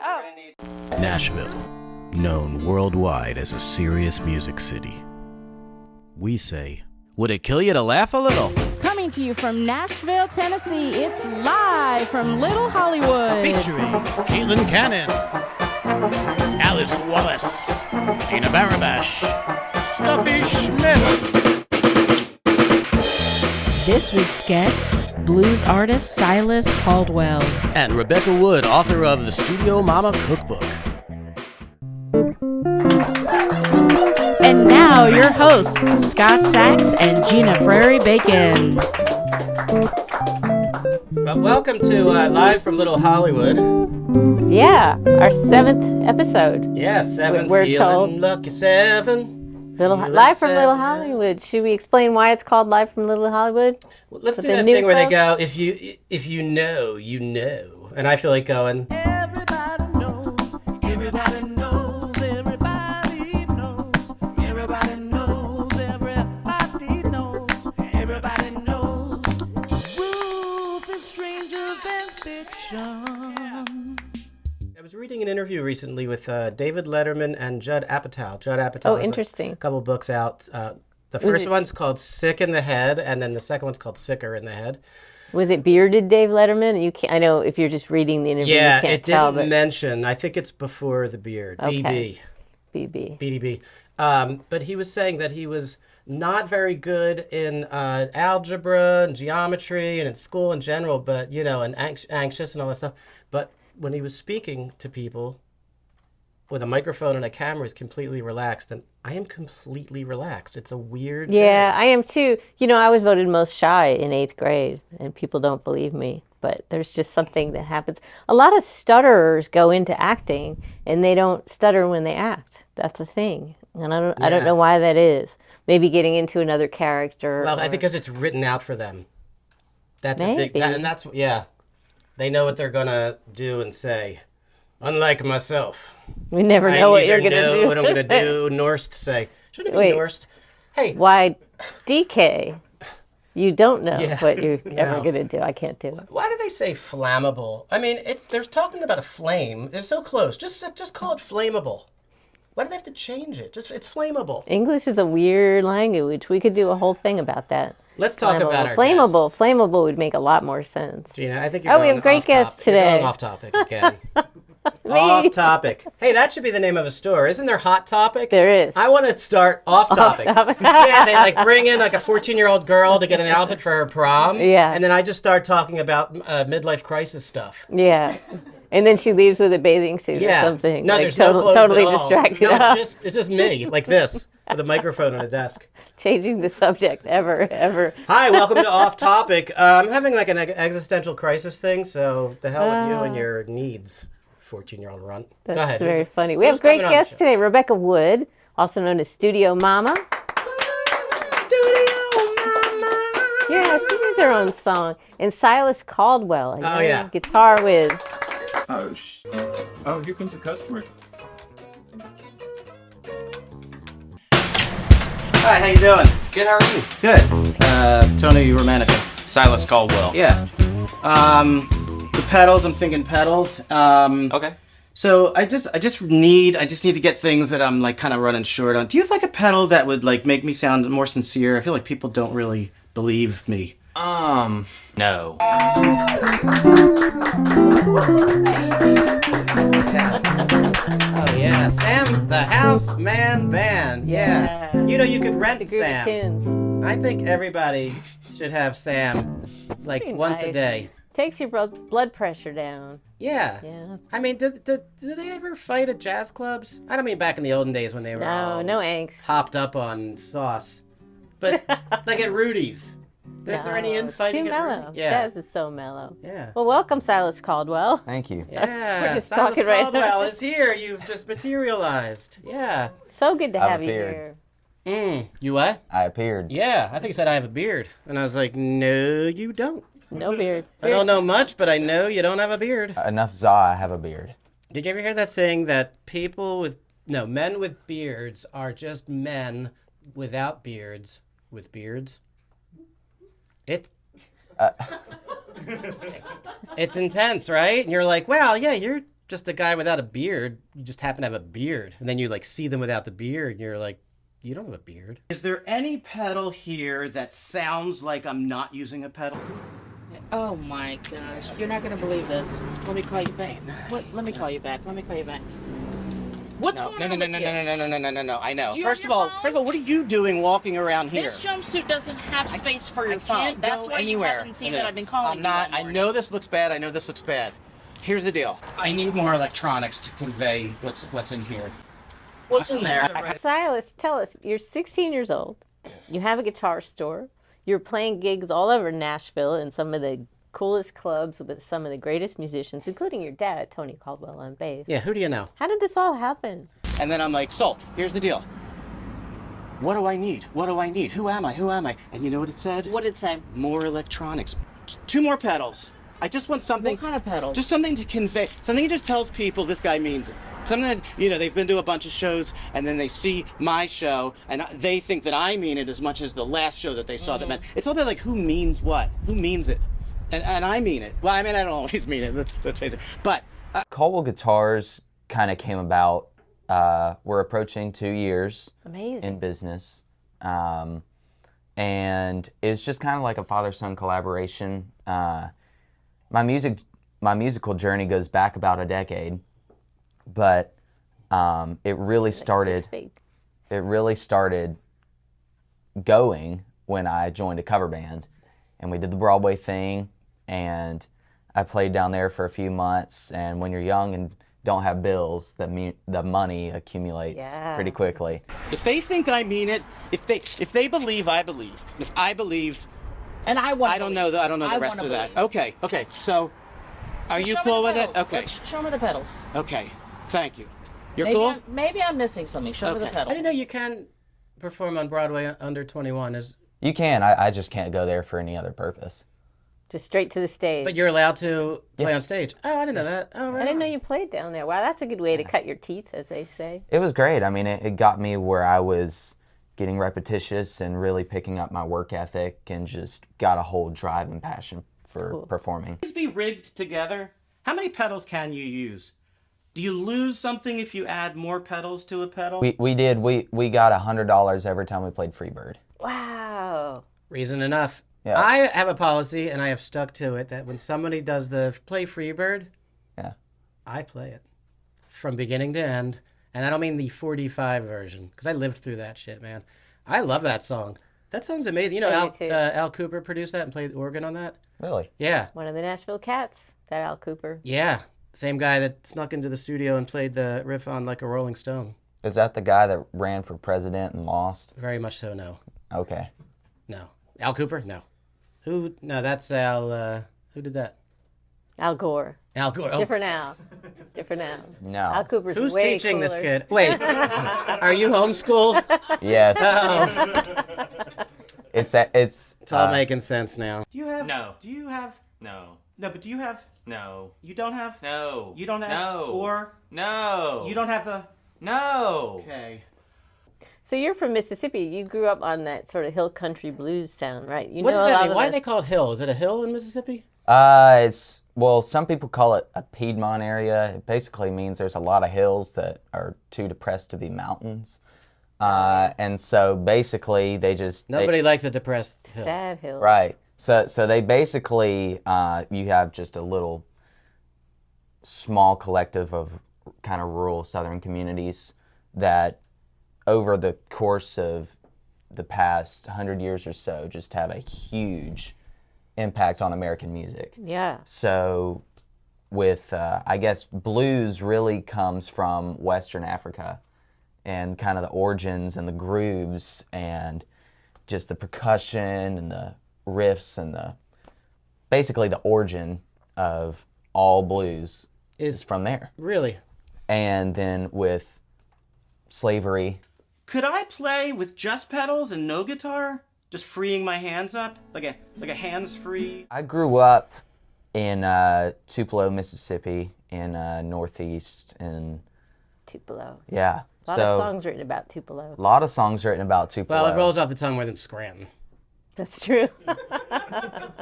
Oh. Nashville, known worldwide as a serious music city. We say, would it kill you to laugh a little? Coming to you from Nashville, Tennessee, it's live from Little Hollywood. Featuring Caitlin Cannon, Alice Wallace, Gina Barabash, Stuffy Schmidt. This week's guest, blues artist Silas Caldwell. And Rebecca Wood, author of the Studio Mama Cookbook. And now your hosts, Scot Sax and Gina Frary Bacon. Well, welcome to Live from Little Hollywood. Yeah, our 7th episode. Yeah, 7. We're feeling told. lucky 7. Live from Little Hollywood. Should we explain why it's called Live from Little Hollywood? Well, let's With do the that new thing where they folks? go, if you know, you know. And I feel like going, everybody knows, everybody knows, everybody knows, everybody knows, everybody knows, everybody knows. Truth is stranger than fiction. I was reading an interview recently with David Letterman and Judd Apatow. Judd Apatow Oh, has interesting. a couple books out. The first one's called Sick in the Head, and then the second one's called Sicker in the Head. Was it bearded Dave Letterman? You can't. I know if you're just reading the interview, Yeah, you can't it tell. didn't mention. I think it's before the beard. Okay. BB. BB. BDB. But he was saying that he was not very good in algebra and geometry and in school in general, but, you know, and anxious and all that stuff. But when he was speaking to people with a microphone and a camera, he's completely relaxed. And I am completely relaxed. It's a weird Yeah, thing. I am too. You know, I was voted most shy in 8th grade, and people don't believe me. But there's just something that happens. A lot of stutterers go into acting, and they don't stutter when they act. That's a thing, and I don't Yeah. know why that is. Maybe getting into another character. Well, I or- think because it's written out for them. That's a big, Maybe. and that's, yeah. They know what they're going to do and say. Unlike myself. we never know what you're gonna know do. what I'm going to do. Norst say. Shouldn't it be Wait. Norst? Hey. Why, DK? You don't know Yeah, what you're no. ever gonna do. I can't do it. Why do they say flammable? I mean, they're talking about a flame. It's so close. Just call it flammable. Why do they have to change it? Just it's flammable. English is a weird language. We could do a whole thing about that. Let's talk about our flammable. guests. Flammable would make a lot more sense. Gina, I think you're Oh, we going have great off guests topic. You're today. going off topic again. Off topic. Hey, that should be the name of a store. Isn't there Hot Topic? There is. I want to start off topic. Yeah, they like bring in like a 14-year-old girl to get an outfit for her prom. Yeah. And then I just start talking about midlife crisis stuff. Yeah. And then she leaves with a bathing suit Yeah. or something. No, like there's no clothes totally at all. distracted. No, it's just me, like this, with a microphone on a desk. Changing the subject ever. Hi, welcome to Off Topic. I'm having like an existential crisis thing, so the hell with you and your needs, 14-year-old runt. Go That's ahead. very funny. We who's have great coming on the guests show? today. Rebecca Wood, also known as Studio Mama. Studio Mama. Yeah, she needs her own song. And Silas Caldwell, a young yeah. guitar whiz. Oh, here comes a customer. Hi, how you doing? Good, how are you? Good. Tony Romanica. Silas Caldwell. Yeah. The pedals, I'm thinking pedals. Okay. So I just need to get things that I'm like kind of running short on. Do you have like a pedal that would like make me sound more sincere? I feel like people don't really believe me. No. Oh yeah, Sam the House Man Band. Yeah. Yeah. You know you could rent The group Sam. of tunes. I think everybody should have Sam like Pretty once a nice. day. Takes your blood pressure down. Yeah. Yeah. I mean, do they ever fight at jazz clubs? I don't mean back in the olden days when they were all No angst. hopped up on sauce. But like at Rudy's. Is there any No, infighting It's too at mellow. Rudy's? Yeah. Jazz is so mellow. Yeah. Well, welcome, Silas Caldwell. Thank you. Yeah. We're just Silas talking right now. Caldwell is here. You've just materialized. Yeah. So good to I've have you appeared. here. You what? I appeared. Yeah. I think he said I have a beard. And I was like, no, you don't. No beard. I don't know much, but I know you don't have a beard. Enough za, I have a beard. Did you ever hear that thing that men with beards are just men without beards with beards? It's intense, right? And you're like, well, yeah, just a guy without a beard. You just happen to have a beard. And then you like see them without the beard and you're like, you don't have a beard. Is there any pedal here that sounds like I'm not using a pedal? Oh my gosh, you're not gonna believe this. Let me call you back. What? Let me call you back. What's going on with you? No. I know. Do you have First of your all, phone? what are you doing walking around here? This jumpsuit doesn't have space for your I phone. can't That's go why anywhere. you haven't seen that I've been calling I'm not. you all I morning. know this looks bad. Here's the deal. I need more electronics to convey what's in here. What's in there? Silas, tell us, you're 16 years old. You have a guitar store. You're playing gigs all over Nashville in some of the coolest clubs with some of the greatest musicians, including your dad, Tony Caldwell, on bass. Yeah, who do you know? How did this all happen? And then I'm like, so, here's the deal. What do I need? Who am I? And you know what it said? What did it say? More electronics. 2 more pedals. I just want something. What kind of pedals? Just something to convey. Something that just tells people this guy means it. Something that, they've been to a bunch of shows and then they see my show and they think that I mean it as much as the last show that they saw that meant. It's all about like who means what? Who means it? And I mean it. Well, I mean, I don't always mean it. Let's face it. But Caldwell Guitars kind of came about. We're approaching 2 years Amazing. in business. And it's just kind of like a father-son collaboration. My musical journey goes back about a decade, but it really started going when I joined a cover band, and we did the Broadway thing, and I played down there for a few months. And when you're young and don't have bills, the money accumulates pretty quickly. if they think I mean it, if they believe I believe, if I believe, And I want. I don't know the rest of that. Okay. So, are you Show me cool the with it? pedals. Okay. Show me the pedals. Okay. Thank you. You're cool? Maybe I'm missing something. Show me the Okay. pedals. I didn't know you can perform on Broadway under 21. You can. I just can't go there for any other purpose. Just straight to the stage. But you're allowed to play on stage. Oh, I didn't know that. Oh, right. I didn't know you played down there. Wow, that's a good way to cut your teeth, as they say. It was great. I mean, it got me where I was getting repetitious and really picking up my work ethic and just got a whole drive and passion for performing. These be rigged together? How many pedals can you use? Do you lose something if you add more pedals to a pedal? We did. We got $100 every time we played Freebird. Wow. Reason enough. Yeah. I have a policy, and I have stuck to it, that when somebody does the play Freebird, Yeah. I play it from beginning to end. And I don't mean the 45 version, because I lived through that shit, man. I love that song. That song's amazing. You know, I do too. Al Cooper produced that and played the organ on that? Really? Yeah. One of the Nashville Cats, that Al Cooper. Yeah. Same guy that snuck into the studio and played the riff on Like a Rolling Stone. Is that the guy that ran for president and lost? Very much so, no. Okay. No. Al Cooper? No. Who? No, that's Al. Who did that? Al Gore. Al Gore. Oh, Different Al. Different Al. No. Al Cooper's who's way teaching this cooler. kid? Wait, are you homeschooled? Yes. Oh, It's it's all making sense now. Do you have? No. Do you have? No. No, but do you have? No. You don't have? No. You don't have? No. Or No. you don't have the? No. Okay. So you're from Mississippi. You grew up on that sort of hill country blues sound, right? You What know does a that lot mean? of Why do those- they call it hill? Is it a hill in Mississippi? Well, some people call it a Piedmont area. It basically means there's a lot of hills that are too depressed to be mountains. And so basically they just... Nobody likes a depressed hill. Sad hills. Right. So they basically, you have just a little small collective of kind of rural southern communities that over the course of the past 100 years or so just have a huge impact on American music. Yeah. So with, I guess, blues really comes from Western Africa and kind of the origins and the grooves and just the percussion and the riffs and basically the origin of all blues is from there. Really? And then with slavery. Could I play with just pedals and no guitar? Just freeing my hands up? Like a hands-free? I grew up in Tupelo, Mississippi, in Northeast, and Tupelo. yeah. A lot of songs written about Tupelo. A lot of songs written about Tupelo. Well, it rolls off the tongue more than Scranton. That's true.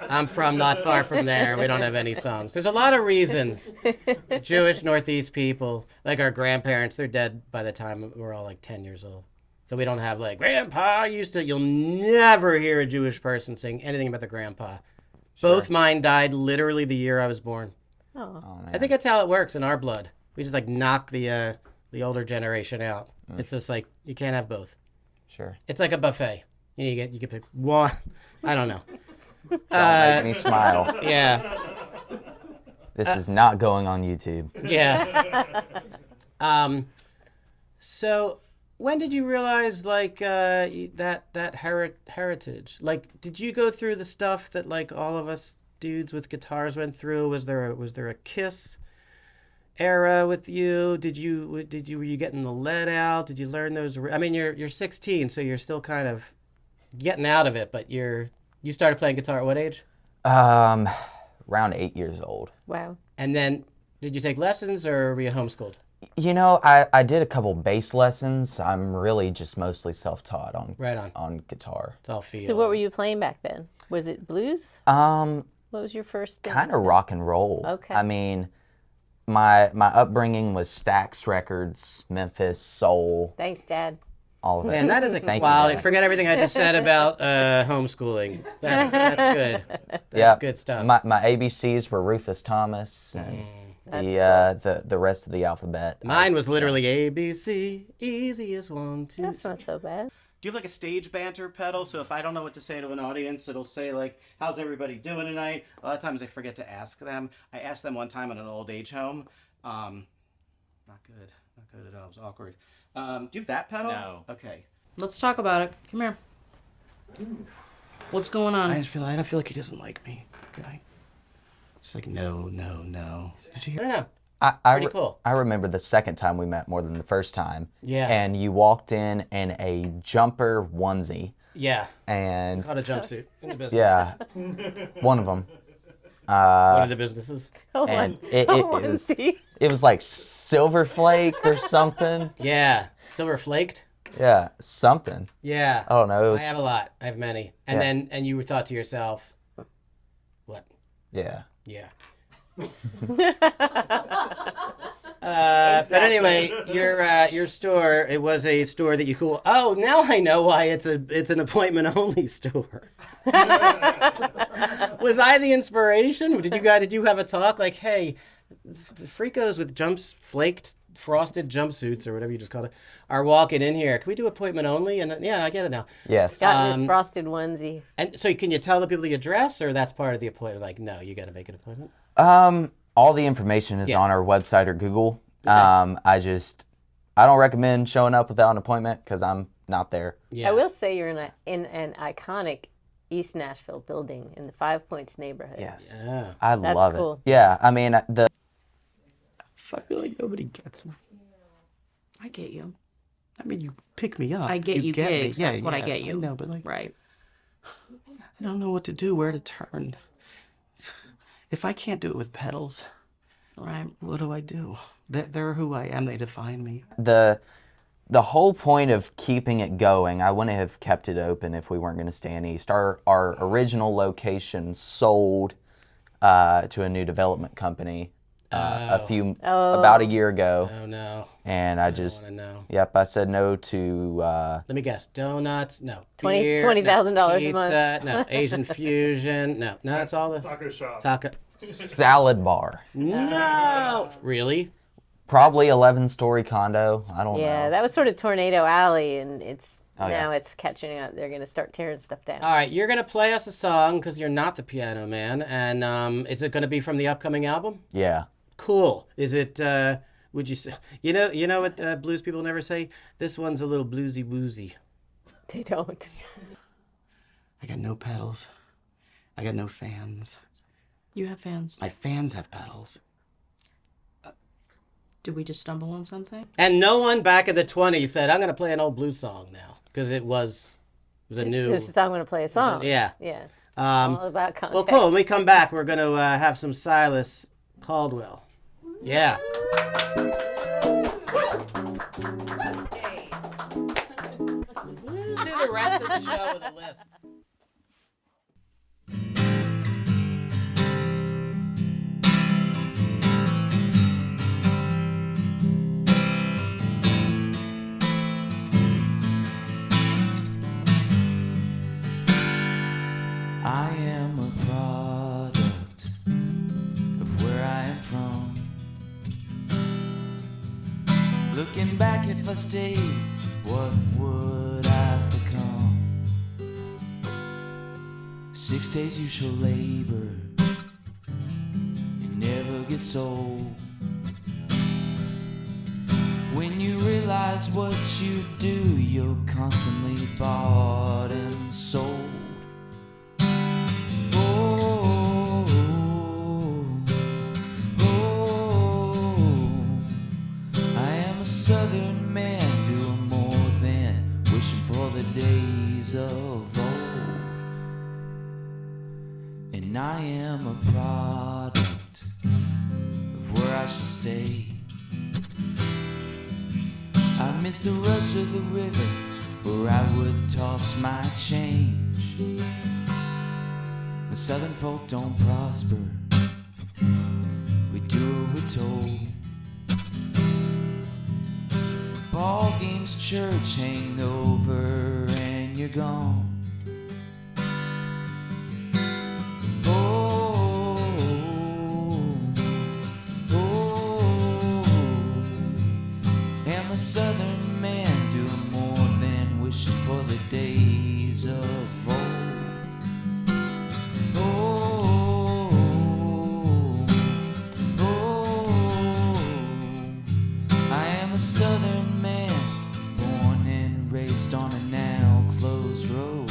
I'm from not far from there. We don't have any songs. There's a lot of reasons. Jewish Northeast people, like our grandparents, they're dead by the time we're all like 10 years old. So we don't have like, Grandpa used to, you'll never hear a Jewish person sing anything about the grandpa. Both mine died literally the year I was born. Oh. I think that's how it works in our blood. We just like knock the older generation out. It's just like, you can't have both. Sure. It's like a buffet. You can pick one. I don't know. Don't make me smile. Yeah. This is not going on YouTube. Yeah. So when did you realize like that heritage? Like, did you go through the stuff that like all of us dudes with guitars went through? Was there a Kiss era with you? Were you getting the lead out? Did you learn those? I mean, you're 16, so you're still kind of getting out of it. But you started playing guitar at what age? Around 8 years old. Wow. And then did you take lessons or were you homeschooled? You know, I did a couple bass lessons. I'm really just mostly self-taught on guitar. It's all feel. So what were you playing back then? Was it blues? What was your first thing? Kind of rock and roll. Okay. I mean, my upbringing was Stax Records, Memphis, soul, Thanks, Dad. all of it. Man, that is a Thank you, quality. Dad. Forget everything I just said about homeschooling. That's good. That's Yeah, good stuff. My ABCs were Rufus Thomas and the rest of the alphabet. Mine was literally ABC, easiest 1, 2. That's not so bad. Do you have like a stage banter pedal? So if I don't know what to say to an audience, it'll say like, "How's everybody doing tonight?" A lot of times I forget to ask them. I asked them one time at an old age home. Not good. Not good at all. It was awkward. Do you have that pedal? No. Okay. Let's talk about it. Come here. What's going on? I don't feel like he doesn't like me. Good night. It's like no. Did you hear? I don't know. Pretty cool. I remember the second time we met more than the first time. Yeah. And you walked in a jumper onesie. Yeah. And Caught a jumpsuit in the business. yeah, one of them. One of the businesses. And it was like Silver Flake or something. Yeah. Silver flaked. Yeah, something. Yeah. Oh no, it I was. have a lot. I have many. And Yeah. then you thought to yourself, what? Yeah. Yeah. But anyway, your store, it was a store that you cool. Oh, now I know why it's an appointment only store. Was I the inspiration? Did you have a talk like, hey, the freakos with flaked frosted jumpsuits or whatever you just called it are walking in here. Can we do appointment only? And then, yeah, I get it now. Yes. Got this frosted onesie. And so can you tell the people the address, or that's part of the appointment? Like, no, you got to make an appointment. All the information is Yeah. on our website or Google. I don't recommend showing up without an appointment because I'm not there. Yeah. I will say you're in an iconic East Nashville building in the 5 Points neighborhood. Yes. Yeah. I That's love cool. it. Yeah. I mean, I feel like nobody gets me. I get you. I mean, you pick me up. I get you get gigs. me. Yeah, That's what I get you. I know, but like, Right. I don't know what to do, where to turn. If I can't do it with pedals, Right. what do I do? They're who I am. They define me. the whole point of keeping it going, I wouldn't have kept it open if we weren't going to stay in East. Our original location sold to a new development company about a year ago, Oh no. and I just I know. yep, I said no to Let me guess. Donuts? No. $20,000 no. a month. Pizza? No. Asian fusion? No. No, that's all the Taco shop. taco. salad bar. No. Really? Probably 11-story condo. I don't Yeah, know. that was sort of Tornado Alley, and it's Oh, yeah. now it's catching up. They're going to start tearing stuff down. All right. You're gonna play us a song because you're not the piano man, and is it gonna be from the upcoming album? Yeah. Cool. Is it? Would you say? You know what blues people never say? This one's a little bluesy woozy. They don't. I got no pedals. I got no fans. You have fans. My fans have pedals. Did we just stumble on something? And no one back in the 20s said, I'm going to play an old blues song now. Because it was a new... It's just I'm going to play a song. Yeah. Yeah. Um, All about context. well, cool. When we come back, we're going to have some Silas Caldwell. Yeah. Do the rest of the show with a list. Looking back, if I stayed, what would I've become? 6 days you shall labor, it never gets old. When you realize what you do, you're constantly bought and sold. Oh, I am a Southern man doing more than wishing for the days of old. And I am a product of where I shall stay. I miss the rush of the river where I would toss my change. But Southern folk don't prosper, we do what we're told. Ball games, church, hangover, and you're gone. Southern man doing more than wishing for the days of old. Oh, I am a Southern man, born and raised on a now closed road.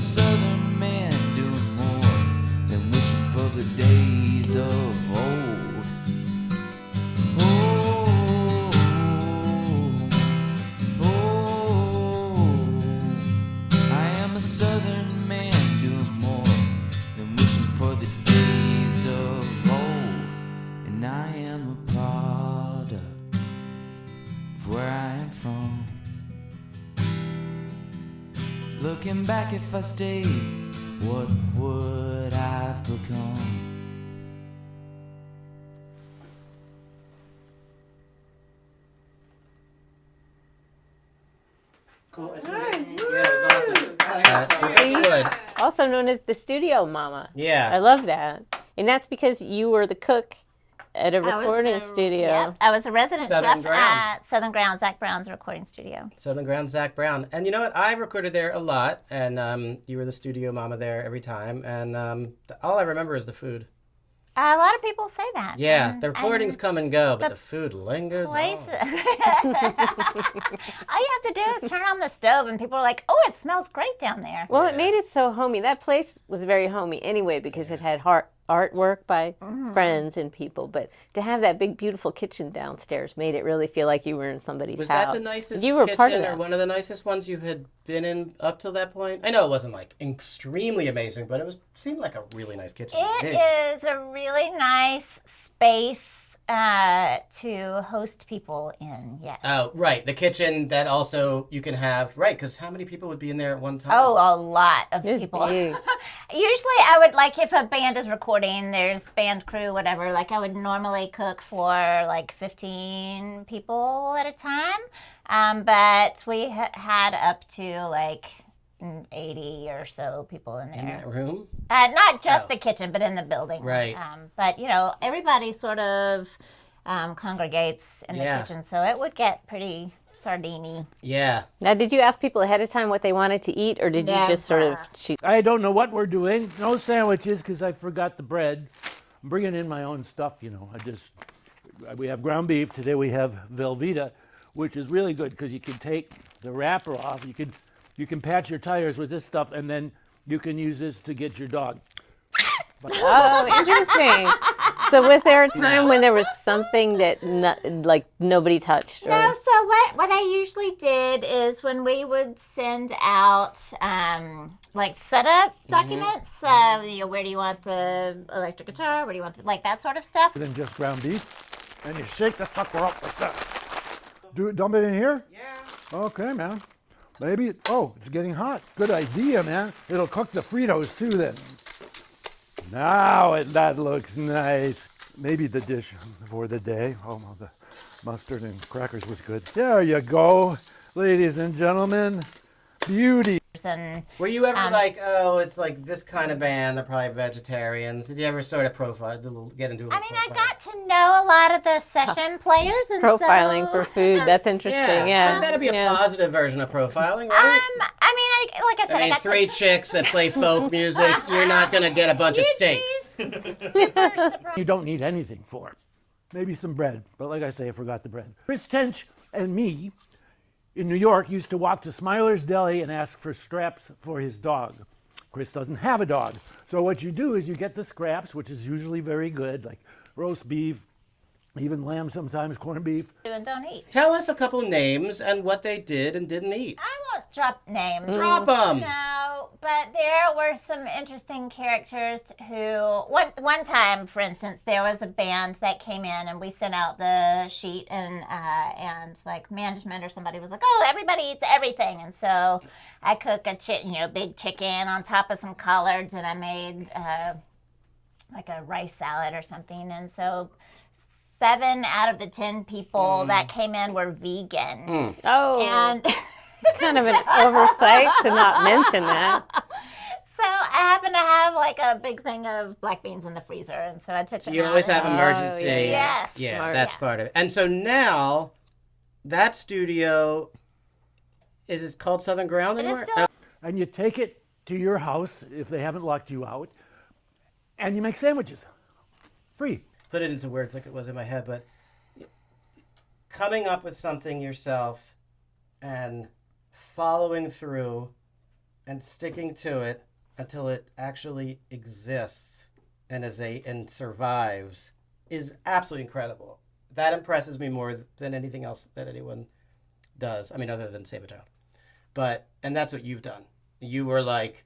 Southern man doing more than wishing for the days of old. I am a Southern man doing more than wishing for the days of old. And I am a product of where I am from. Looking back, if I stayed, what would I've become? Cool. Yeah, it was awesome. Good. Also known as the Studio Mama. Yeah. I love that. And that's because you were the cook at a recording studio. Yep, I was a resident Southern chef Ground. at Southern Ground, Zach Brown's recording studio. Southern Ground, Zach Brown. And you know what? I recorded there a lot, and you were the studio mama there every time. And all I remember is the food. A lot of people say that. Yeah, the recordings come and go, but the food lingers Places. on. All you have to do is turn on the stove, and people are like, "Oh, it smells great down there." Well, it made it so homey. That place was very homey anyway because it had artwork by friends and people. But to have that big, beautiful kitchen downstairs made it really feel like you were in somebody's Was house. that the nicest you were kitchen part of or that. one of the nicest ones you had been in up till that point? I know it wasn't like extremely amazing, but it seemed like a really nice kitchen. It is a really nice space to host people in. Yes. Oh, right. The kitchen that also you can have, right, because how many people would be in there at one time? Oh, a lot of It was people. big. Usually I would, like, if a band is recording, there's band crew, whatever, like I would normally cook for like 15 people at a time. But we had up to like 80 or so people in there. In that room? Not just the kitchen, but in the building. Right. But, you know, everybody sort of congregates in the kitchen, so it would get pretty sardine-y. Yeah. Now, did you ask people ahead of time what they wanted to eat, or did you just sort of shoot? I don't know what we're doing. No sandwiches because I forgot the bread. I'm bringing in my own stuff, you know. We have ground beef. Today we have Velveeta, which is really good because you can take the wrapper off. You can patch your tires with this stuff, and then you can use this to get your dog. Oh, interesting. So was there a time when there was something that nobody touched? Or... No, so what I usually did is when we would send out like setup documents, you know, where do you want the electric guitar, where do you want like that sort of stuff. Then just ground beef, and you shake the sucker up like that. Dump it in here? Yeah. Okay, man. Maybe, oh, it's getting hot. Good idea, man. It'll cook the Fritos too then. Now that looks nice. Maybe the dish for the day. Oh, well, the mustard and crackers was good. There you go, ladies and gentlemen. Beauty. And Were you ever like, oh, it's like this kind of band, they're probably vegetarians? Did you ever sort of get into a I mean, I profile? got to know a lot of the session players, and Profiling so, for food. That's interesting. Yeah. There's got to be a positive version of profiling, right? I mean, like I said, I mean, got three chicks that play folk music, you're not going to get a bunch of steaks. super surprised. You don't need anything for it. Maybe some bread, but like I say, I forgot the bread. Chris Tench and me in New York used to walk to Smiler's Deli and ask for scraps for his dog. Chris doesn't have a dog. So what you do is you get the scraps, which is usually very good, like roast beef, even lamb sometimes, corned beef. Do and don't eat. Tell us a couple names and what they did and didn't eat. I won't drop names. Drop them. No, but there were some interesting characters who, one time, for instance, there was a band that came in and we sent out the sheet and like management or somebody was like, oh, everybody eats everything. And so I cook a big chicken on top of some collards and I made like a rice salad or something. And so 7 out of the 10 people that came in were vegan. Oh, And kind of an oversight to not mention that. so I happen to have like a big thing of black beans in the freezer, and so I took them You out always and- have emergency. yeah, yeah. Yes. Yeah, Smart. that's part of it. And so now, that studio, is it called Southern Ground It is anymore? still And you take it to your house if they haven't locked you out, and you make sandwiches. Free. Put it into words like it was in my head, but coming up with something yourself and following through and sticking to it until it actually exists and survives is absolutely incredible. That impresses me more than anything else that anyone does. I mean, other than Save a Child. And that's what you've done. You were like,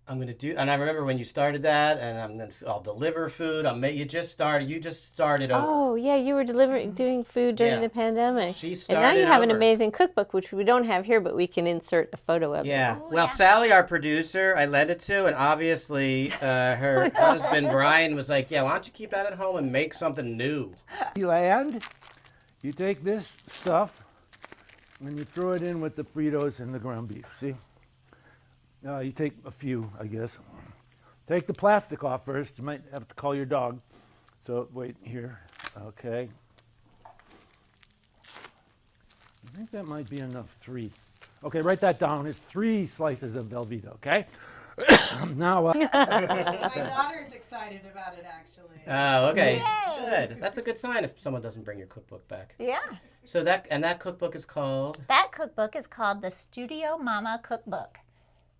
I'm going to do, and I remember when you started that, and I'll deliver food. You just started over. Oh, yeah, you were doing food during Yeah. the pandemic. She And now you started have an over. amazing cookbook, which we don't have here, but we can insert a photo of it. Yeah. Well, Sally, our producer, I lent it to, and obviously her husband, Brian, was like, yeah, why don't you keep that at home and make something new? You land, you take this stuff, and you throw it in with the Fritos and the ground beef, see? You take a few, I guess. Take the plastic off first. You might have to call your dog. So, wait, here. Okay. I think that might be enough, 3. Okay, write that down. It's 3 slices of Velveeta, okay? Now, My daughter's excited about it, actually. Oh, okay. Yay. Good. That's a good sign if someone doesn't bring your cookbook back. Yeah. So that cookbook is called, That cookbook is called the Studio Mama Cookbook.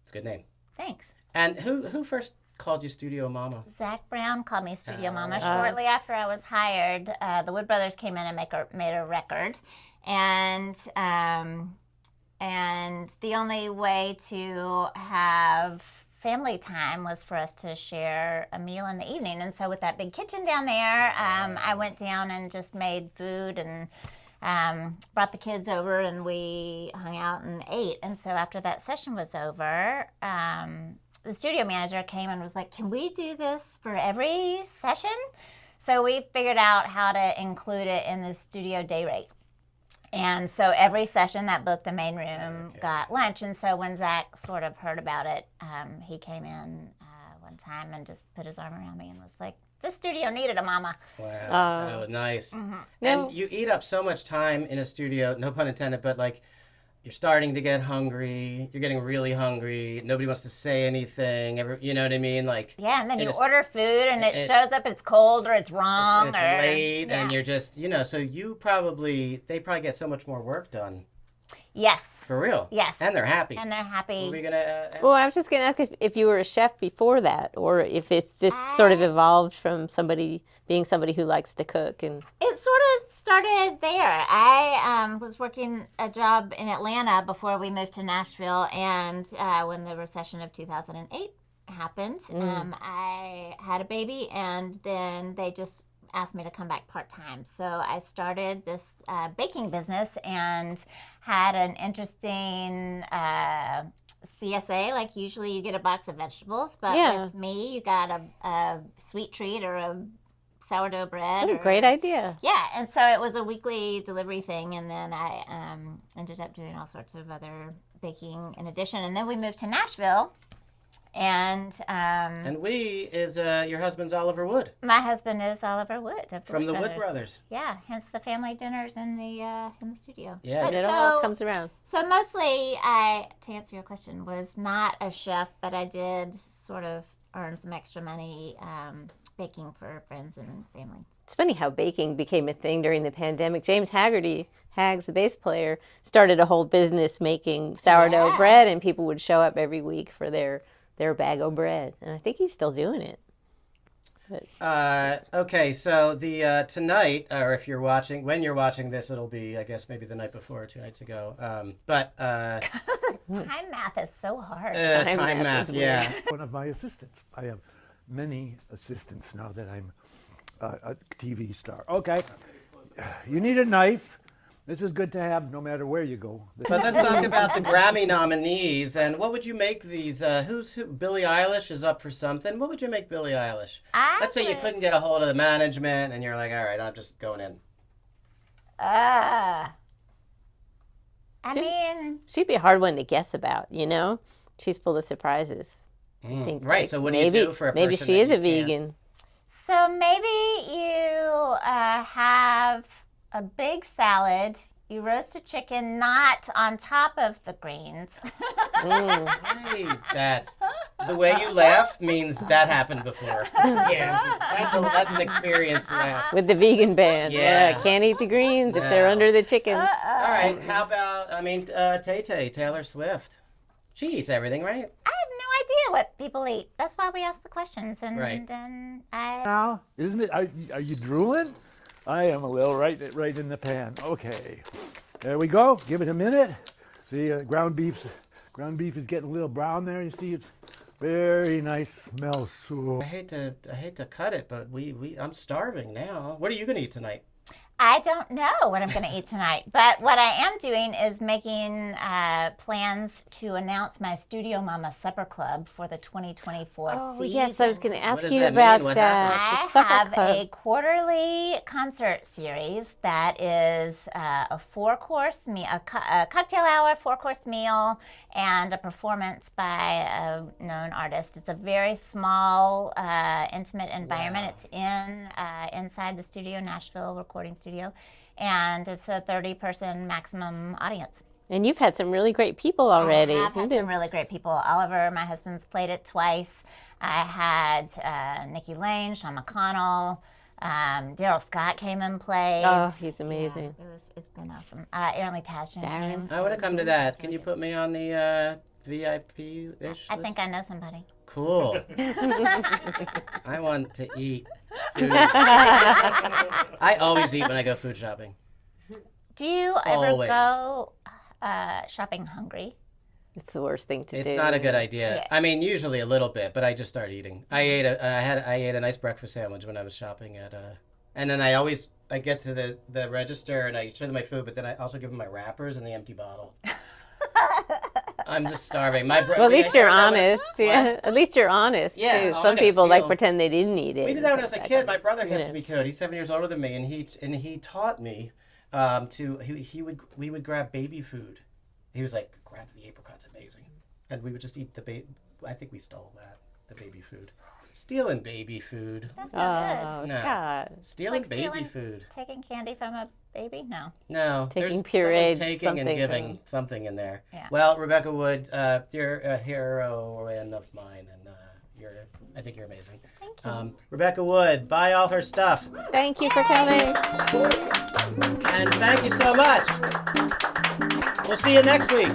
it's a good name. Thanks. And who first called you Studio Mama? Zach Brown called me Studio Mama. Shortly after I was hired, the Wood Brothers came in and made a record, and the only way to have family time was for us to share a meal in the evening. And so with that big kitchen down there, I went down and just made food and brought the kids over and we hung out and ate. And so after that session was over, the studio manager came and was like, can we do this for every session? So we figured out how to include it in the studio day rate. And so every session that booked the main room got lunch. And so when Zach sort of heard about it, he came in one time and just put his arm around me and was like, this studio needed a mama. Wow. Oh, nice. Mm-hmm. And you eat up so much time in a studio, no pun intended, but like you're starting to get hungry. You're getting really hungry. Nobody wants to say anything. You know what I mean? Like Yeah, and then you it's- order food and it it's- shows up it's cold or it's wrong. it's or, late yeah. and you're just, so they probably get so much more work done. Yes. For real. Yes. And they're happy. And they're happy. What were we going to ask? Well, I was just going to ask if you were a chef before that, or if it's just sort of evolved from being somebody who likes to cook. And It sort of started there. I was working a job in Atlanta before we moved to Nashville, and when the recession of 2008 happened, I had a baby, and then they just asked me to come back part-time. So I started this baking business and had an interesting CSA. Like usually you get a box of vegetables, but with me you got a sweet treat or a sourdough bread. What a great idea. Yeah, and so it was a weekly delivery thing, and then I ended up doing all sorts of other baking in addition. And then we moved to Nashville, and we is your husband's Oliver Wood. my husband is Oliver Wood of From the Wood Brothers. Yeah, hence the family dinners in the studio. Yeah. But It all comes around. So mostly, to answer your question, was not a chef, but I did sort of earn some extra money baking for friends and family. It's funny how baking became a thing during the pandemic. James Haggs, the bass player, started a whole business making sourdough bread, and people would show up every week for their bag of bread. And I think he's still doing it. Okay, so the tonight, or if you're watching, when you're watching this, it'll be, I guess, maybe the night before or 2 nights ago. Time math is so hard. Time math, yeah. One of my assistants. I have many assistants now that I'm a TV star. Okay, you need a knife. This is good to have no matter where you go. But let's talk about the Grammy nominees, and what would you make these, who? Billie Eilish is up for something. What would you make Billie Eilish? Let's say you couldn't get a hold of the management, and you're like, all right, I'm just going in. I mean, She'd be a hard one to guess about, you know? She's full of surprises. I think, Right, so what do you do for a person maybe she that is you a can't- vegan. so maybe you have a big salad. You roast a chicken not on top of the greens. Hey, that's the way you laugh means that happened before. Yeah, that's an experience laugh. With the vegan band. Yeah. Can't eat the greens if they're No. under the chicken. All right, how about, Taylor Swift? She eats everything, right? I have no idea what people eat. That's why we ask the questions. And Right. then I. Now, isn't it? Are you drooling? I am a little right in the pan. Okay, there we go. Give it a minute. See, ground beef is getting a little brown there. You see, it's very nice smell. So I hate to cut it, but I'm starving now. What are you gonna eat tonight? I don't know what I'm going to eat tonight, but what I am doing is making plans to announce my Studio Mama Supper Club for the 2024 season. Yes, I was going to ask does you that about mean? What that. happens? The I supper have club. a quarterly concert series that is a 4-course meal, a cocktail hour, 4-course meal, and a performance by a known artist. It's a very small, intimate environment. It's inside the Studio Nashville recording studio, and it's a 30-person maximum audience. And you've had some really great people already. I have had some really great people. Oliver, my husband's played it twice. I had Nikki Lane, Sean McConnell, Daryl Scott came and played. Oh, he's amazing. Yeah, it's been awesome. Aaron Lee Tashin came. I want to come to that. Can you put me on the VIP-ish I think I know somebody. Cool. I want to eat food. I always eat when I go food shopping. Do you ever Always. go shopping hungry? It's the worst thing to do. It's not a good idea. Yeah. I mean, usually a little bit, but I just start eating. I ate a nice breakfast sandwich when I was shopping at and then I get to the register and I show them my food, but then I also give them my wrappers and the empty bottle. I'm just starving. Well, at least you're honest. Yeah. At least you're honest Yeah, too. oh, I Some gotta people like steal. pretend they didn't eat it. We did that when I was a kid. My brother Yeah. helped me to it. He's 7 years older than me, and he taught me we would grab baby food. He was like, grab the apricot's amazing, and we would just eat I think we stole the baby food. Stealing baby food. That's not Oh, No. Scott. Stealing Like baby stealing- food. good. Taking candy from a baby? No. No. Taking there's pureed someone's taking something and giving from- something in there. Yeah. Well, Rebecca Wood, you're a heroine of mine, and I think you're amazing. Thank you. Rebecca Wood, buy all her stuff. Thank you for coming. And thank you so much. We'll see you next week.